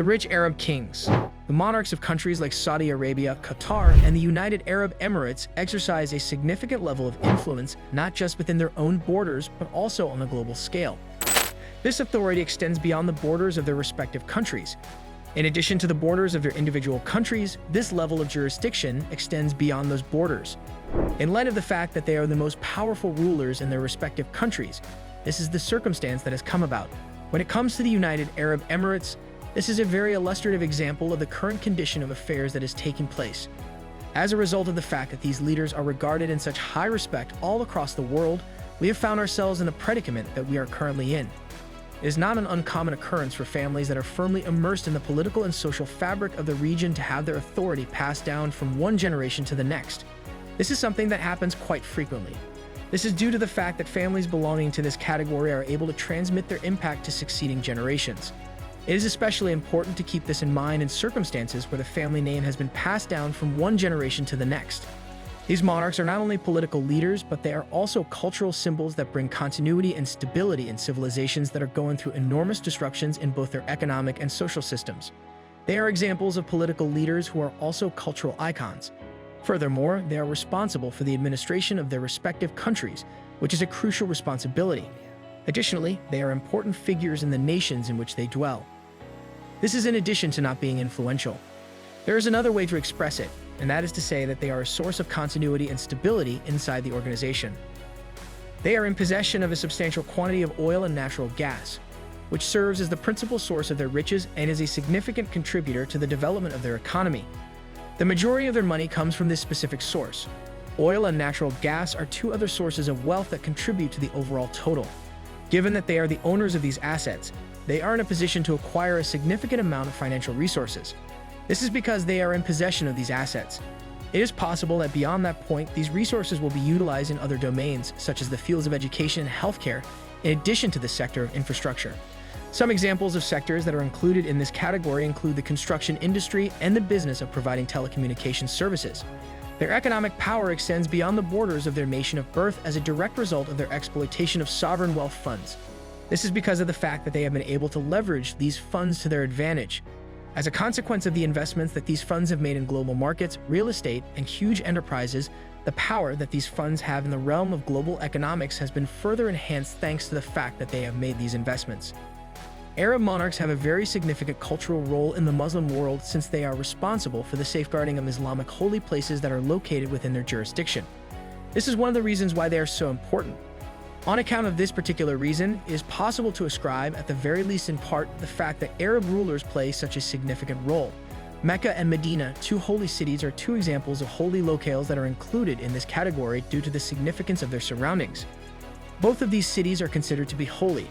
The rich Arab kings, the monarchs of countries like Saudi Arabia, Qatar, and the United Arab Emirates exercise a significant level of influence not just within their own borders, but also on a global scale. This authority extends beyond the borders of their respective countries. In addition to the borders of their individual countries, this level of jurisdiction extends beyond those borders. In light of the fact that they are the most powerful rulers in their respective countries, this is the circumstance that has come about. When it comes to the United Arab Emirates, this is a very illustrative example of the current condition of affairs that is taking place. As a result of the fact that these leaders are regarded in such high respect all across the world, we have found ourselves in the predicament that we are currently in. It is not an uncommon occurrence for families that are firmly immersed in the political and social fabric of the region to have their authority passed down from one generation to the next. This is something that happens quite frequently. This is due to the fact that families belonging to this category are able to transmit their impact to succeeding generations. It is especially important to keep this in mind in circumstances where the family name has been passed down from one generation to the next. These monarchs are not only political leaders, but they are also cultural symbols that bring continuity and stability in civilizations that are going through enormous disruptions in both their economic and social systems. They are examples of political leaders who are also cultural icons. Furthermore, they are responsible for the administration of their respective countries, which is a crucial responsibility. Additionally, they are important figures in the nations in which they dwell. This is in addition to not being influential. There is another way to express it, and that is to say that they are a source of continuity and stability inside the organization. They are in possession of a substantial quantity of oil and natural gas, which serves as the principal source of their riches and is a significant contributor to the development of their economy. The majority of their money comes from this specific source. Oil and natural gas are two other sources of wealth that contribute to the overall total. Given that they are the owners of these assets, they are in a position to acquire a significant amount of financial resources. This is because they are in possession of these assets. It is possible that beyond that point, these resources will be utilized in other domains, such as the fields of education and healthcare, in addition to the sector of infrastructure. Some examples of sectors that are included in this category include the construction industry and the business of providing telecommunications services. Their economic power extends beyond the borders of their nation of birth as a direct result of their exploitation of sovereign wealth funds. This is because of the fact that they have been able to leverage these funds to their advantage. As a consequence of the investments that these funds have made in global markets, real estate, and huge enterprises, the power that these funds have in the realm of global economics has been further enhanced thanks to the fact that they have made these investments. Arab monarchs have a very significant cultural role in the Muslim world since they are responsible for the safeguarding of Islamic holy places that are located within their jurisdiction. This is one of the reasons why they are so important. On account of this particular reason, it is possible to ascribe, at the very least in part, the fact that Arab rulers play such a significant role. Mecca and Medina, two holy cities, are two examples of holy locales that are included in this category due to the significance of their surroundings. Both of these cities are considered to be holy.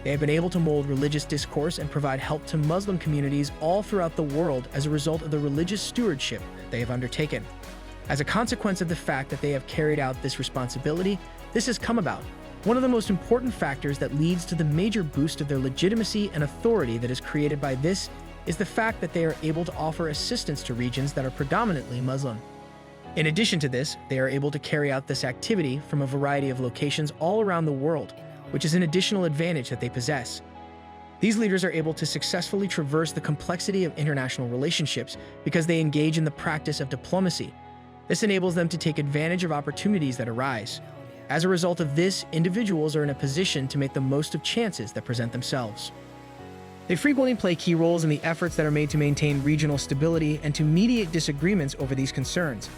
They have been able to mold religious discourse and provide help to Muslim communities all throughout the world as a result of the religious stewardship they have undertaken. As a consequence of the fact that they have carried out this responsibility, this has come about. One of the most important factors that leads to the major boost of their legitimacy and authority that is created by this is the fact that they are able to offer assistance to regions that are predominantly Muslim. In addition to this, they are able to carry out this activity from a variety of locations all around the world, which is an additional advantage that they possess. These leaders are able to successfully traverse the complexity of international relationships because they engage in the practice of diplomacy. This enables them to take advantage of opportunities that arise. As a result of this, individuals are in a position to make the most of chances that present themselves. They frequently play key roles in the efforts that are made to maintain regional stability and to mediate disagreements over these concerns.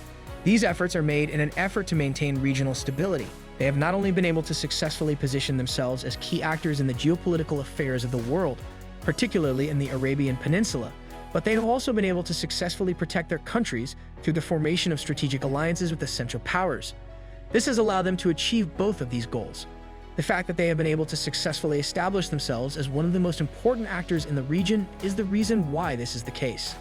These efforts are made in an effort to maintain regional stability. They have not only been able to successfully position themselves as key actors in the geopolitical affairs of the world, particularly in the Arabian Peninsula, but they have also been able to successfully protect their countries through the formation of strategic alliances with the Central Powers. This has allowed them to achieve both of these goals. The fact that they have been able to successfully establish themselves as one of the most important actors in the region is the reason why this is the case.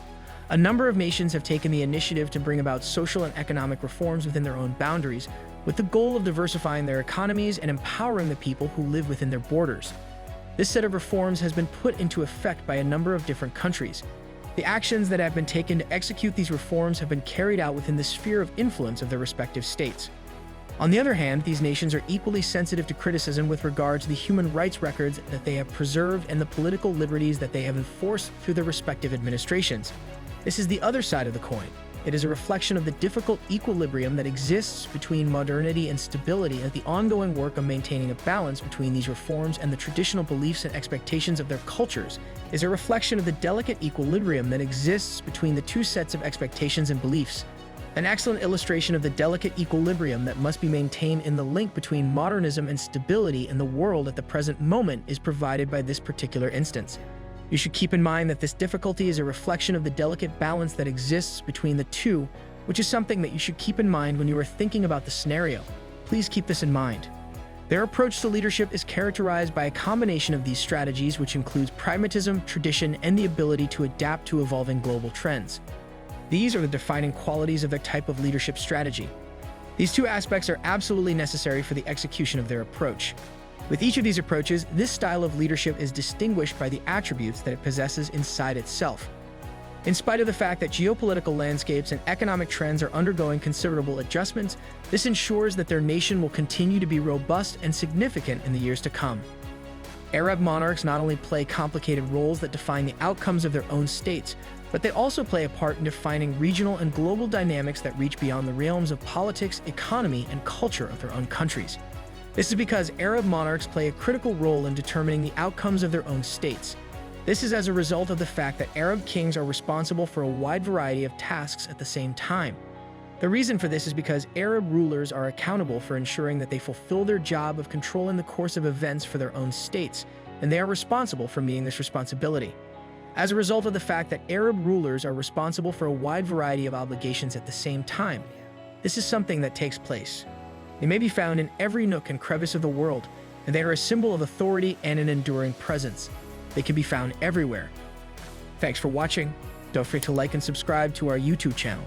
A number of nations have taken the initiative to bring about social and economic reforms within their own boundaries, with the goal of diversifying their economies and empowering the people who live within their borders. This set of reforms has been put into effect by a number of different countries. The actions that have been taken to execute these reforms have been carried out within the sphere of influence of their respective states. On the other hand, these nations are equally sensitive to criticism with regard to the human rights records that they have preserved and the political liberties that they have enforced through their respective administrations. This is the other side of the coin. It is a reflection of the difficult equilibrium that exists between modernity and stability, and the ongoing work of maintaining a balance between these reforms and the traditional beliefs and expectations of their cultures is a reflection of the delicate equilibrium that exists between the two sets of expectations and beliefs. An excellent illustration of the delicate equilibrium that must be maintained in the link between modernism and stability in the world at the present moment is provided by this particular instance. You should keep in mind that this difficulty is a reflection of the delicate balance that exists between the two, which is something that you should keep in mind when you are thinking about the scenario. Please keep this in mind. Their approach to leadership is characterized by a combination of these strategies, which includes pragmatism, tradition, and the ability to adapt to evolving global trends. These are the defining qualities of their type of leadership strategy. These two aspects are absolutely necessary for the execution of their approach. With each of these approaches, this style of leadership is distinguished by the attributes that it possesses inside itself. In spite of the fact that geopolitical landscapes and economic trends are undergoing considerable adjustments, this ensures that their nation will continue to be robust and significant in the years to come. Arab monarchs not only play complicated roles that define the outcomes of their own states, but they also play a part in defining regional and global dynamics that reach beyond the realms of politics, economy, and culture of their own countries. This is because Arab monarchs play a critical role in determining the outcomes of their own states. This is as a result of the fact that Arab kings are responsible for a wide variety of tasks at the same time. The reason for this is because Arab rulers are accountable for ensuring that they fulfill their job of controlling the course of events for their own states, and they are responsible for meeting this responsibility. As a result of the fact that Arab rulers are responsible for a wide variety of obligations at the same time, this is something that takes place. They may be found in every nook and crevice of the world, and they are a symbol of authority and an enduring presence. They can be found everywhere. Thanks for watching. Don't forget to like and subscribe to our YouTube channel.